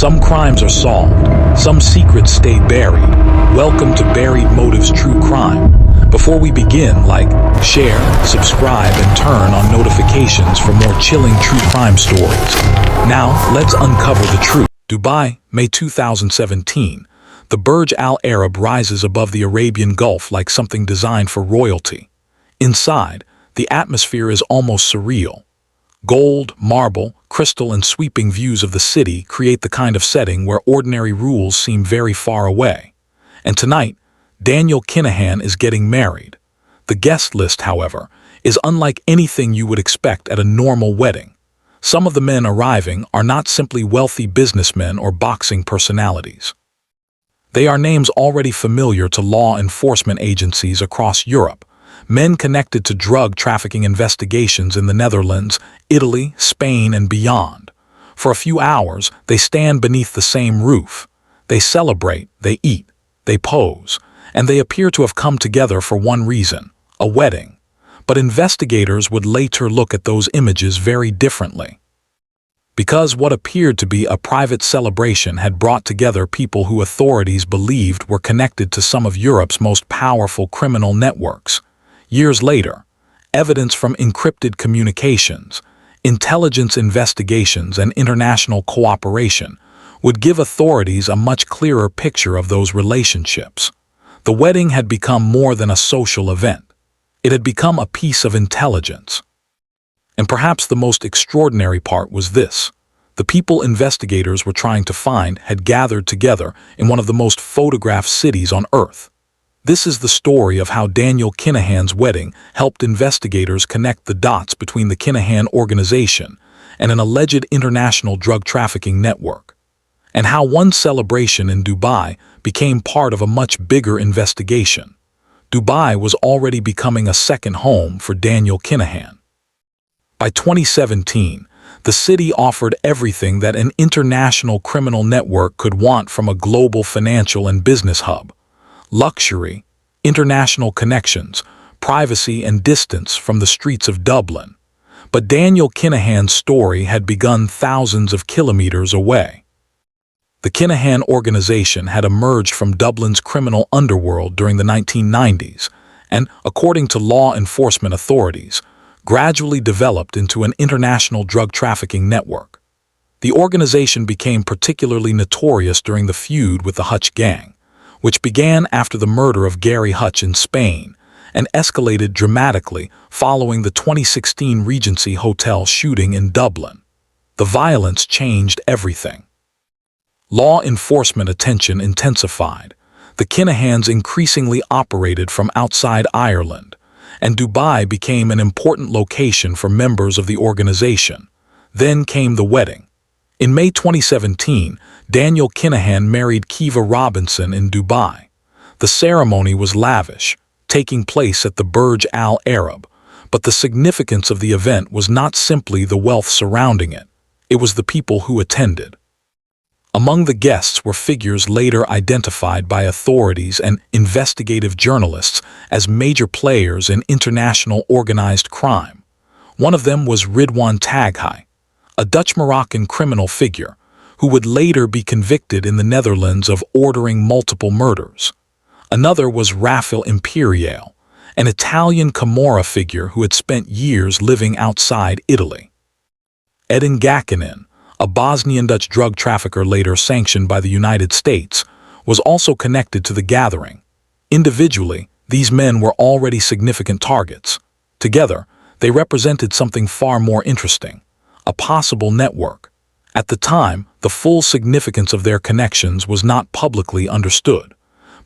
Some crimes are solved, some secrets stay buried. Welcome to Buried Motives True Crime. Before we begin, like, share, subscribe, and turn on notifications for more chilling true crime stories. Now, let's uncover the truth. Dubai, May 2017. The Burj Al Arab rises above the Arabian Gulf like something designed for royalty. Inside, the atmosphere is almost surreal. Gold, marble, crystal, and sweeping views of the city create the kind of setting where ordinary rules seem very far away. And tonight, Daniel'sKinahan is getting married. The guest list, however, is unlike anything you would expect at a normal wedding. Some of the men arriving are not simply wealthy businessmen or boxing personalities. They are names already familiar to law enforcement agencies across Europe, men connected to drug trafficking investigations in the Netherlands, Italy, Spain, and beyond. For a few hours, they stand beneath the same roof. They celebrate, they eat, they pose, and they appear to have come together for one reason: a wedding. But investigators would later look at those images very differently. Because what appeared to be a private celebration had brought together people who authorities believed were connected to some of Europe's most powerful criminal networks. Years later, evidence from encrypted communications, intelligence investigations, and international cooperation would give authorities a much clearer picture of those relationships. The wedding had become more than a social event. It had become a piece of intelligence. And perhaps the most extraordinary part was this: the people investigators were trying to find had gathered together in one of the most photographed cities on Earth. This is the story of how Daniel'sKinahan's wedding helped investigators connect the dots between the Kinahan organization and an alleged international drug trafficking network, and how one celebration in Dubai became part of a much bigger investigation. Dubai was already becoming a second home for Daniel'sKinahan. By 2017, the city offered everything that an international criminal network could want from a global financial and business hub: luxury, international connections, privacy, and distance from the streets of Dublin. But Daniel'sKinahan's story had begun thousands of kilometers away. The Kinahan organization had emerged from Dublin's criminal underworld during the 1990s and, according to law enforcement authorities, gradually developed into an international drug trafficking network. The organization became particularly notorious during the feud with the Hutch gang, which began after the murder of Gary Hutch in Spain and escalated dramatically following the 2016 Regency Hotel shooting in Dublin. The violence changed everything. Law enforcement attention intensified. The Kinahans increasingly operated from outside Ireland, and Dubai became an important location for members of the organization. Then came the wedding. In May 2017, Daniel'sKinahan married Kiva Robinson in Dubai. The ceremony was lavish, taking place at the Burj Al Arab, but the significance of the event was not simply the wealth surrounding it. It was the people who attended. Among the guests were figures later identified by authorities and investigative journalists as major players in international organized crime. One of them was Ridwan Taghai, a Dutch-Moroccan criminal figure who would later be convicted in the Netherlands of ordering multiple murders. Another was Raffaele Imperiale, an Italian Camorra figure who had spent years living outside Italy. Edin Gakanin, a Bosnian Dutch drug trafficker later sanctioned by the United States, was also connected to the gathering. Individually, these men were already significant targets. Together, they represented something far more interesting: a possible network. At the time, the full significance of their connections was not publicly understood,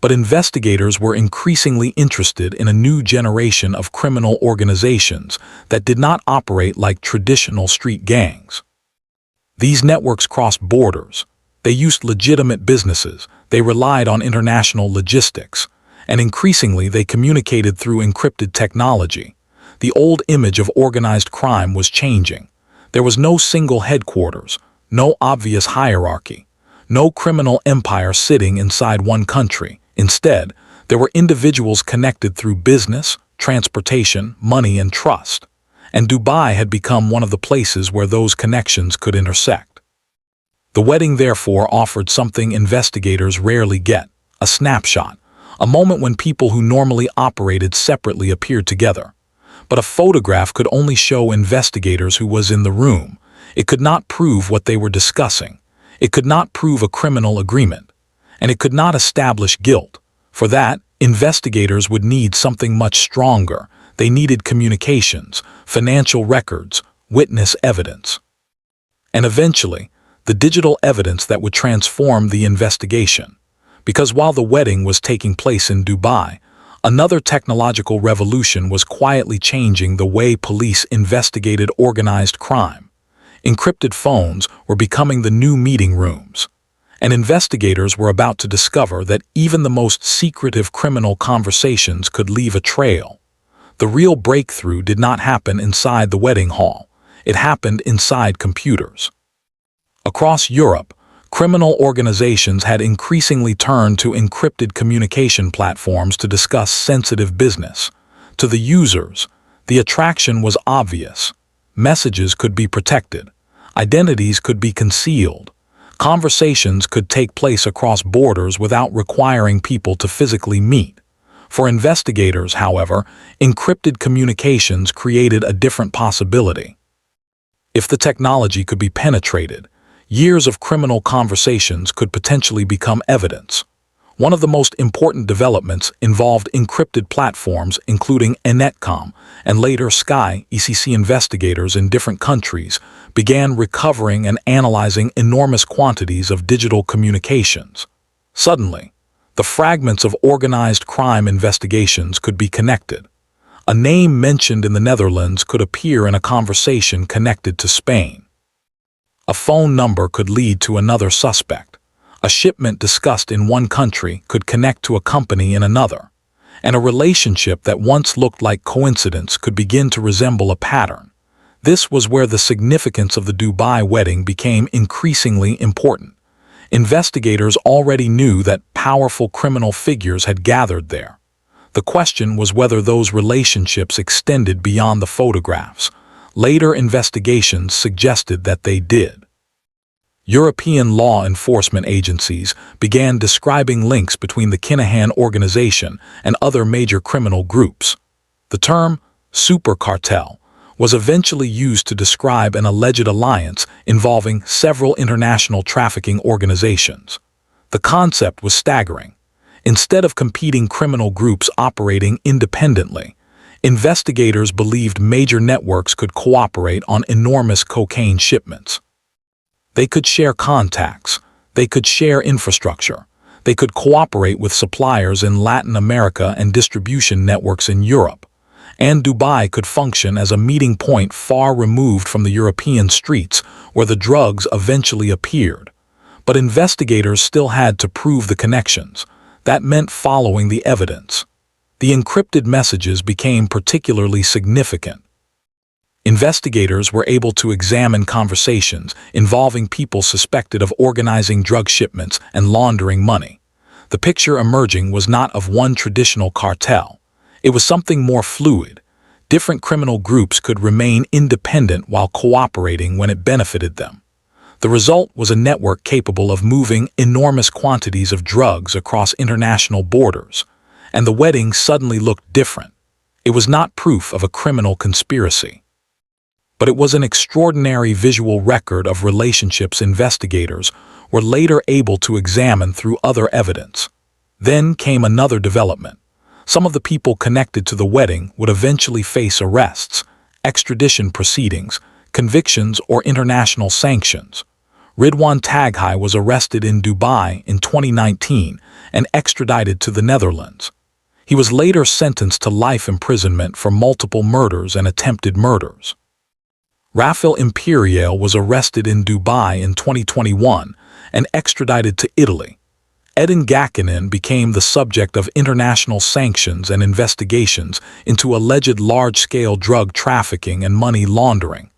but investigators were increasingly interested in a new generation of criminal organizations that did not operate like traditional street gangs. These networks crossed borders. They used legitimate businesses, they relied on international logistics, and increasingly they communicated through encrypted technology. The old image of organized crime was changing. There was no single headquarters, no obvious hierarchy, no criminal empire sitting inside one country. Instead, there were individuals connected through business, transportation, money, and trust. And Dubai had become one of the places where those connections could intersect. The wedding, therefore, offered something investigators rarely get: a snapshot, a moment when people who normally operated separately appeared together. But a photograph could only show investigators who was in the room. It could not prove what they were discussing. It could not prove a criminal agreement. And it could not establish guilt. For that, investigators would need something much stronger. They needed communications, financial records, witness evidence. And eventually, the digital evidence that would transform the investigation. Because while the wedding was taking place in Dubai, another technological revolution was quietly changing the way police investigated organized crime. Encrypted phones were becoming the new meeting rooms. And investigators were about to discover that even the most secretive criminal conversations could leave a trail. The real breakthrough did not happen inside the wedding hall. It happened inside computers. Across Europe, criminal organizations had increasingly turned to encrypted communication platforms to discuss sensitive business. To the users, the attraction was obvious. Messages could be protected. Identities could be concealed. Conversations could take place across borders without requiring people to physically meet. For investigators, however, encrypted communications created a different possibility. If the technology could be penetrated, years of criminal conversations could potentially become evidence. One of the most important developments involved encrypted platforms, including Enetcom and later Sky. ECC investigators in different countries began recovering and analyzing enormous quantities of digital communications. Suddenly, the fragments of organized crime investigations could be connected. A name mentioned in the Netherlands could appear in a conversation connected to Spain. A phone number could lead to another suspect. A shipment discussed in one country could connect to a company in another. And a relationship that once looked like coincidence could begin to resemble a pattern. This was where the significance of the Dubai wedding became increasingly important. Investigators already knew that powerful criminal figures had gathered there. The question was whether those relationships extended beyond the photographs. Later investigations suggested that they did. European law enforcement agencies began describing links between the Kinahan organization and other major criminal groups. The term super cartel was eventually used to describe an alleged alliance involving several international trafficking organizations. The concept was staggering. Instead of competing criminal groups operating independently, investigators believed major networks could cooperate on enormous cocaine shipments. They could share contacts, they could share infrastructure, they could cooperate with suppliers in Latin America and distribution networks in Europe. And Dubai could function as a meeting point far removed from the European streets where the drugs eventually appeared. But investigators still had to prove the connections. That meant following the evidence. The encrypted messages became particularly significant. Investigators were able to examine conversations involving people suspected of organizing drug shipments and laundering money. The picture emerging was not of one traditional cartel. It was something more fluid. Different criminal groups could remain independent while cooperating when it benefited them. The result was a network capable of moving enormous quantities of drugs across international borders. And the wedding suddenly looked different. It was not proof of a criminal conspiracy. But it was an extraordinary visual record of relationships investigators were later able to examine through other evidence. Then came another development. Some of the people connected to the wedding would eventually face arrests, extradition proceedings, convictions, or international sanctions. Ridwan Taghai was arrested in Dubai in 2019 and extradited to the Netherlands. He was later sentenced to life imprisonment for multiple murders and attempted murders. Rafael Imperial was arrested in Dubai in 2021 and extradited to Italy. Edin Gakinen became the subject of international sanctions and investigations into alleged large-scale drug trafficking and money laundering.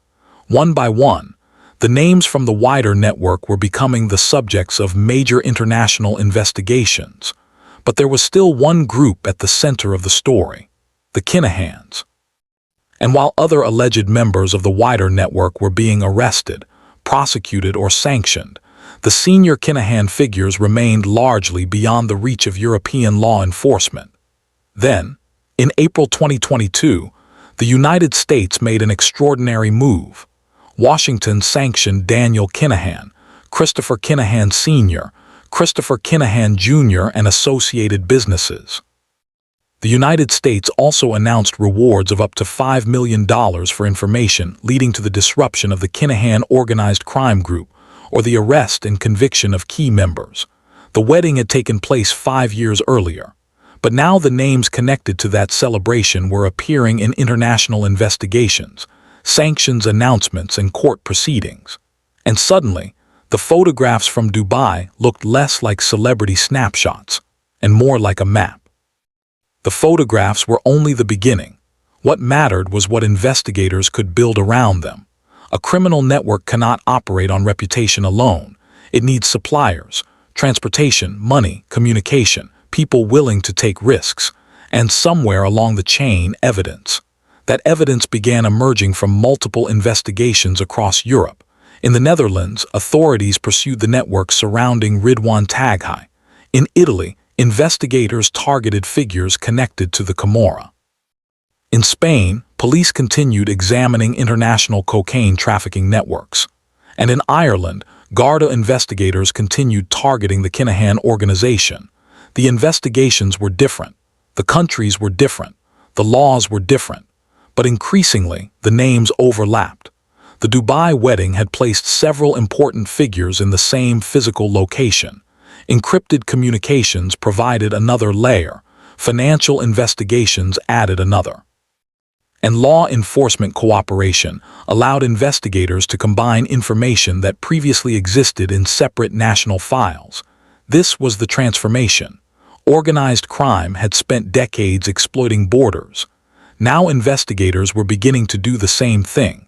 One by one, the names from the wider network were becoming the subjects of major international investigations. But there was still one group at the center of the story: the Kinahans. And while other alleged members of the wider network were being arrested, prosecuted, or sanctioned, the senior Kinahan figures remained largely beyond the reach of European law enforcement. Then, in April 2022, the United States made an extraordinary move. Washington sanctioned Daniel Kinahan, Christopher Kinahan Sr., Christopher Kinahan Jr., and associated businesses. The United States also announced rewards of up to $5 million for information leading to the disruption of the Kinahan organized crime group, or the arrest and conviction of key members. The wedding had taken place 5 years earlier, but now the names connected to that celebration were appearing in international investigations, sanctions announcements, and court proceedings. And suddenly, the photographs from Dubai looked less like celebrity snapshots and more like a map. The photographs were only the beginning. What mattered was what investigators could build around them. A criminal network cannot operate on reputation alone. It needs suppliers, transportation, money, communication, people willing to take risks, and somewhere along the chain, evidence. That evidence began emerging from multiple investigations across Europe. In the Netherlands, authorities pursued the network surrounding Ridwan Taghai. In Italy, investigators targeted figures connected to the Camorra. In Spain, police continued examining international cocaine trafficking networks. And in Ireland, Garda investigators continued targeting the Kinahan organization. The investigations were different. The countries were different. The laws were different. But increasingly, the names overlapped. The Dubai wedding had placed several important figures in the same physical location. Encrypted communications provided another layer. Financial investigations added another. And law enforcement cooperation allowed investigators to combine information that previously existed in separate national files. This was the transformation. Organized crime had spent decades exploiting borders. Now investigators were beginning to do the same thing,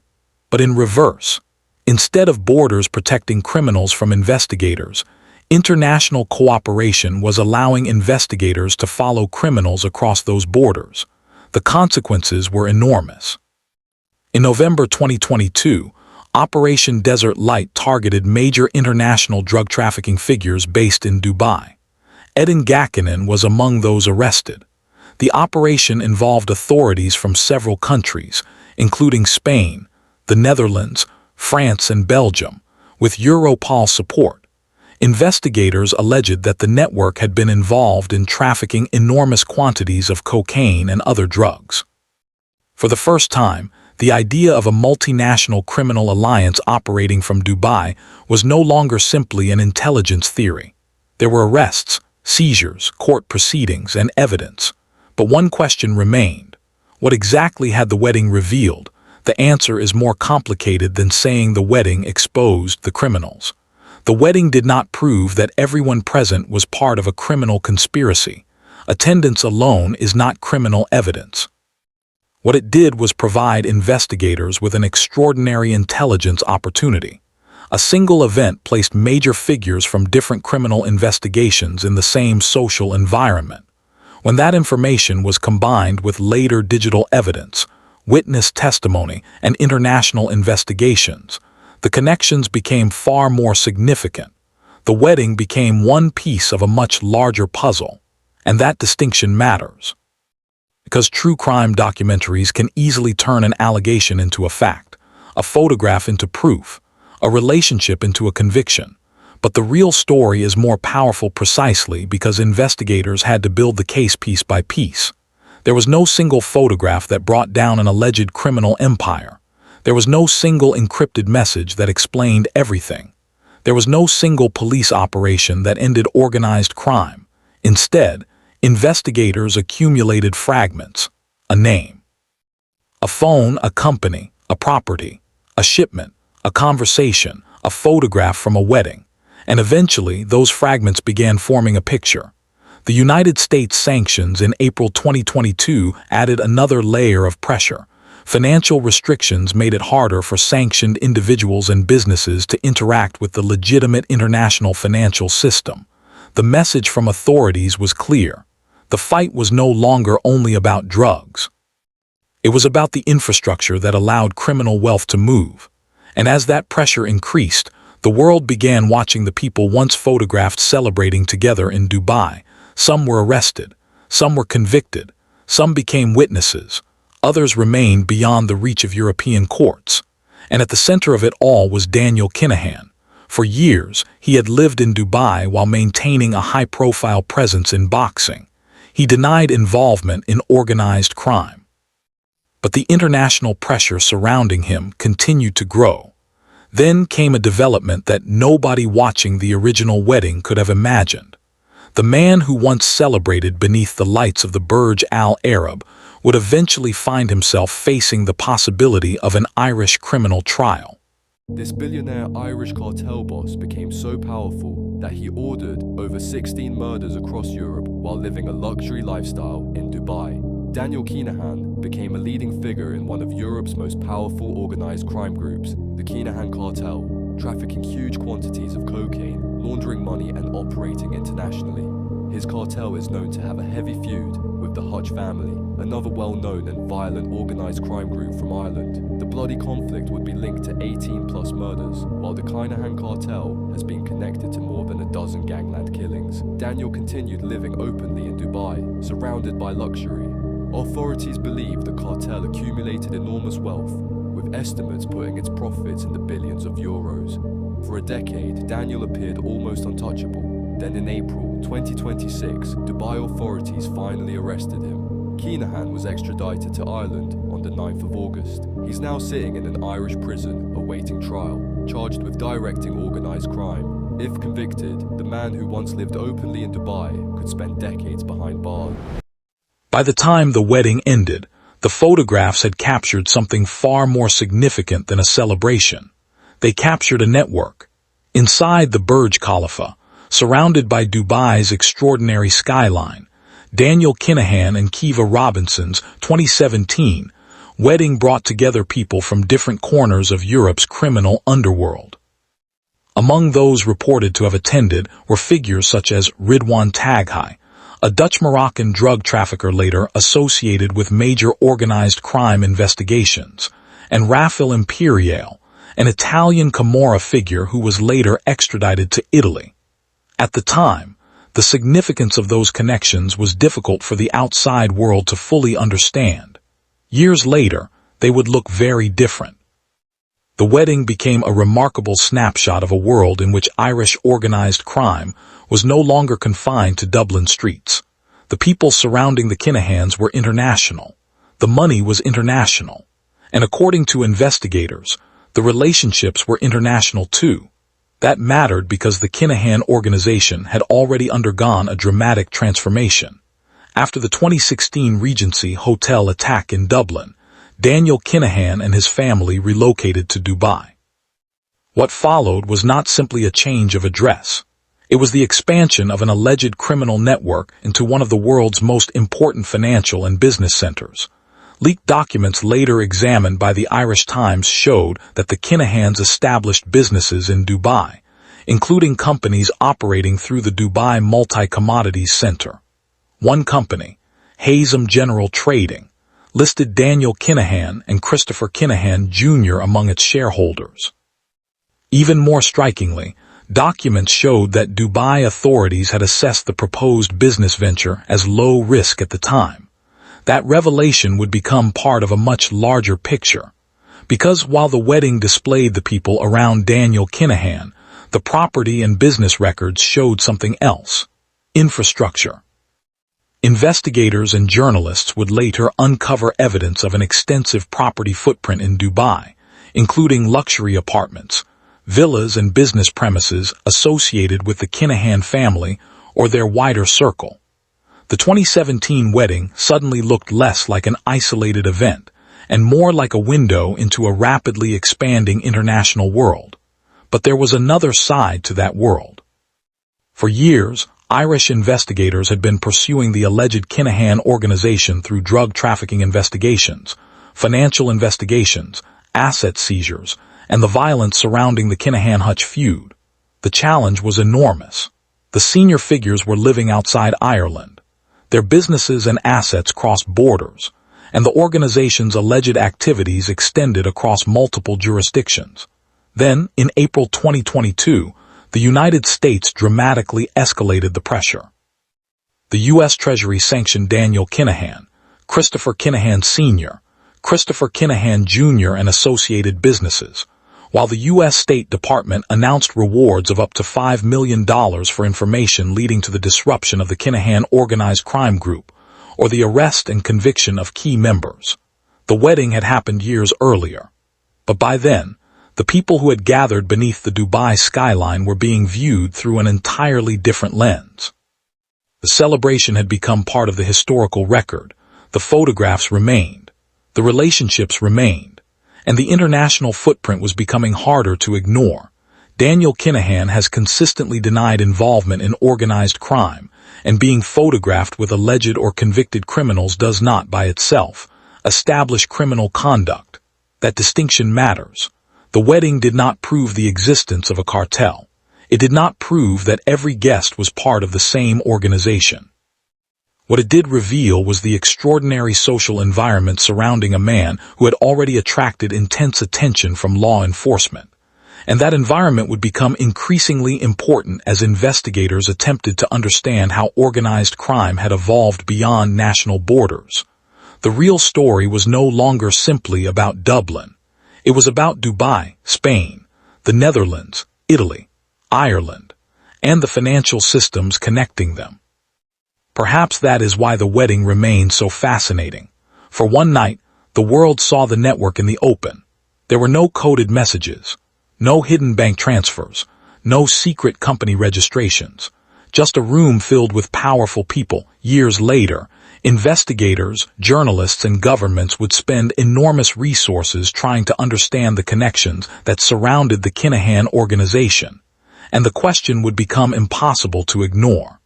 but in reverse. Instead of borders protecting criminals from investigators, international cooperation was allowing investigators to follow criminals across those borders. The consequences were enormous. In November 2022, Operation Desert Light targeted major international drug trafficking figures based in Dubai. Kinahan was among those arrested. The operation involved authorities from several countries, including Spain, the Netherlands, France, and Belgium, with Europol support. Investigators alleged that the network had been involved in trafficking enormous quantities of cocaine and other drugs. For the first time, the idea of a multinational criminal alliance operating from Dubai was no longer simply an intelligence theory. There were arrests, seizures, court proceedings, and evidence. But one question remained. What exactly had the wedding revealed? The answer is more complicated than saying the wedding exposed the criminals. The wedding did not prove that everyone present was part of a criminal conspiracy. Attendance alone is not criminal evidence. What it did was provide investigators with an extraordinary intelligence opportunity. A single event placed major figures from different criminal investigations in the same social environment. When that information was combined with later digital evidence, witness testimony, and international investigations, the connections became far more significant. The wedding became one piece of a much larger puzzle, and that distinction matters. Because true crime documentaries can easily turn an allegation into a fact, a photograph into proof, a relationship into a conviction. But the real story is more powerful precisely because investigators had to build the case piece by piece. There was no single photograph that brought down an alleged criminal empire. There was no single encrypted message that explained everything. There was no single police operation that ended organized crime. Instead, investigators accumulated fragments: a name, a phone, a company, a property, a shipment, a conversation, a photograph from a wedding. And eventually, those fragments began forming a picture. The United States sanctions in April 2022 added another layer of pressure. Financial restrictions made it harder for sanctioned individuals and businesses to interact with the legitimate international financial system. The message from authorities was clear. The fight was no longer only about drugs. It was about the infrastructure that allowed criminal wealth to move. And as that pressure increased, The world began watching the people once photographed celebrating together in Dubai. Some were arrested, some were convicted, some became witnesses, others remained beyond the reach of European courts. And at the center of it all was Daniel'sKinahan. For years, he had lived in Dubai while maintaining a high-profile presence in boxing. He denied involvement in organized crime. But the international pressure surrounding him continued to grow. Then came a development that nobody watching the original wedding could have imagined. The man who once celebrated beneath the lights of the Burj Al Arab would eventually find himself facing the possibility of an Irish criminal trial. This billionaire Irish cartel boss became so powerful that he ordered over 16 murders across Europe while living a luxury lifestyle in Dubai. Daniel'sKinahan became a leading figure in one of Europe's most powerful organized crime groups, the Kinahan cartel, trafficking huge quantities of cocaine, laundering money and operating internationally. His cartel is known to have a heavy feud with the Hutch family, another well-known and violent organized crime group from Ireland. The bloody conflict would be linked to 18+ murders, while the Kinahan cartel has been connected to more than a dozen gangland killings. Daniel continued living openly in Dubai, surrounded by luxury. Authorities believe the cartel accumulated enormous wealth, with estimates putting its profits in the billions of euros. For a decade, Daniel appeared almost untouchable. Then in April 2026, Dubai authorities finally arrested him. Kinahan was extradited to Ireland on the 9th of August. He's now sitting in an Irish prison awaiting trial, charged with directing organized crime. If convicted, the man who once lived openly in Dubai could spend decades behind bars. By the time the wedding ended, the photographs had captured something far more significant than a celebration. They captured a network. Inside the Burj Khalifa, surrounded by Dubai's extraordinary skyline, Daniel'sKinahan and Kiva Robinson's 2017 wedding brought together people from different corners of Europe's criminal underworld. Among those reported to have attended were figures such as Ridwan Taghai, a Dutch-Moroccan drug trafficker later associated with major organized crime investigations, and Rafael Imperiale, an Italian Camorra figure who was later extradited to Italy. At the time, the significance of those connections was difficult for the outside world to fully understand. Years later, they would look very different. The wedding became a remarkable snapshot of a world in which Irish organized crime was no longer confined to Dublin streets. The people surrounding the Kinahans were international. The money was international. And according to investigators, the relationships were international too. That mattered because the Kinahan organization had already undergone a dramatic transformation. After the 2016 Regency Hotel attack in Dublin, Daniel'sKinahan and his family relocated to Dubai. What followed was not simply a change of address. It was the expansion of an alleged criminal network into one of the world's most important financial and business centers. Leaked documents later examined by the Irish Times showed that the Kinahans established businesses in Dubai, including companies operating through the Dubai Multi-Commodities Center. One company, Hazem General Trading, listed Daniel'sKinahan and Christopher Kinahan Jr. among its shareholders. Even more strikingly, documents showed that Dubai authorities had assessed the proposed business venture as low risk at the time. That revelation would become part of a much larger picture. Because while the wedding displayed the people around Daniel'sKinahan, the property and business records showed something else: infrastructure. Investigators and journalists would later uncover evidence of an extensive property footprint in Dubai, including luxury apartments, villas and business premises associated with the Kinahan family or their wider circle. The 2017 wedding suddenly looked less like an isolated event and more like a window into a rapidly expanding international world. But there was another side to that world. For years, Irish investigators had been pursuing the alleged Kinahan organization through drug trafficking investigations, financial investigations, asset seizures, and the violence surrounding the Kinahan-Hutch feud. The challenge was enormous. The senior figures were living outside Ireland. Their businesses and assets crossed borders, and the organization's alleged activities extended across multiple jurisdictions. Then, in April 2022, the United States dramatically escalated the pressure. The U.S. Treasury sanctioned Daniel Kinahan, Christopher Kinahan Sr., Christopher Kinahan Jr. and associated businesses, while the U.S. State Department announced rewards of up to $5 million for information leading to the disruption of the Kinahan organized crime group, or the arrest and conviction of key members. The wedding had happened years earlier, but by then, the people who had gathered beneath the Dubai skyline were being viewed through an entirely different lens. The celebration had become part of the historical record, the photographs remained, the relationships remained, and the international footprint was becoming harder to ignore. Daniel Kinahan has consistently denied involvement in organized crime, and being photographed with alleged or convicted criminals does not, by itself, establish criminal conduct. That distinction matters. The wedding did not prove the existence of a cartel. It did not prove that every guest was part of the same organization. What it did reveal was the extraordinary social environment surrounding a man who had already attracted intense attention from law enforcement. And that environment would become increasingly important as investigators attempted to understand how organized crime had evolved beyond national borders. The real story was no longer simply about Dublin. It was about Dubai, Spain, the Netherlands, Italy, Ireland, and the financial systems connecting them. Perhaps that is why the wedding remained so fascinating. For one night, the world saw the network in the open. There were no coded messages, no hidden bank transfers, no secret company registrations, just a room filled with powerful people. Years later, investigators, journalists, and governments would spend enormous resources trying to understand the connections that surrounded the Kinahan organization, and the question would become impossible to ignore.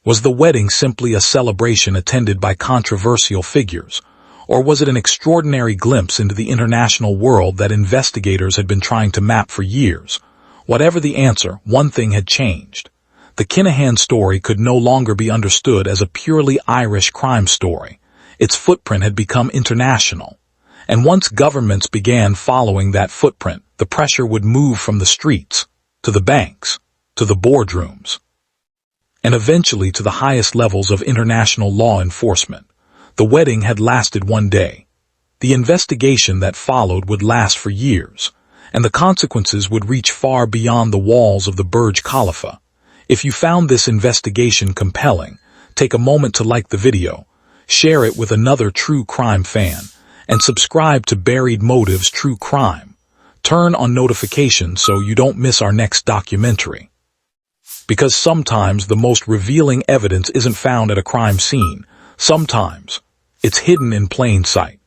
Was the wedding simply a celebration attended by controversial figures, or was it an extraordinary glimpse into the international world that investigators had been trying to map for years? Whatever the answer, one thing had changed. The Kinahan story could no longer be understood as a purely Irish crime story. Its footprint had become international. And once governments began following that footprint, the pressure would move from the streets, to the banks, to the boardrooms, and eventually to the highest levels of international law enforcement. The wedding had lasted one day. The investigation that followed would last for years, and the consequences would reach far beyond the walls of the Burj Khalifa. If you found this investigation compelling, take a moment to like the video, share it with another true crime fan, and subscribe to Buried Motives True Crime. Turn on notifications so you don't miss our next documentary. Because sometimes the most revealing evidence isn't found at a crime scene. Sometimes it's hidden in plain sight.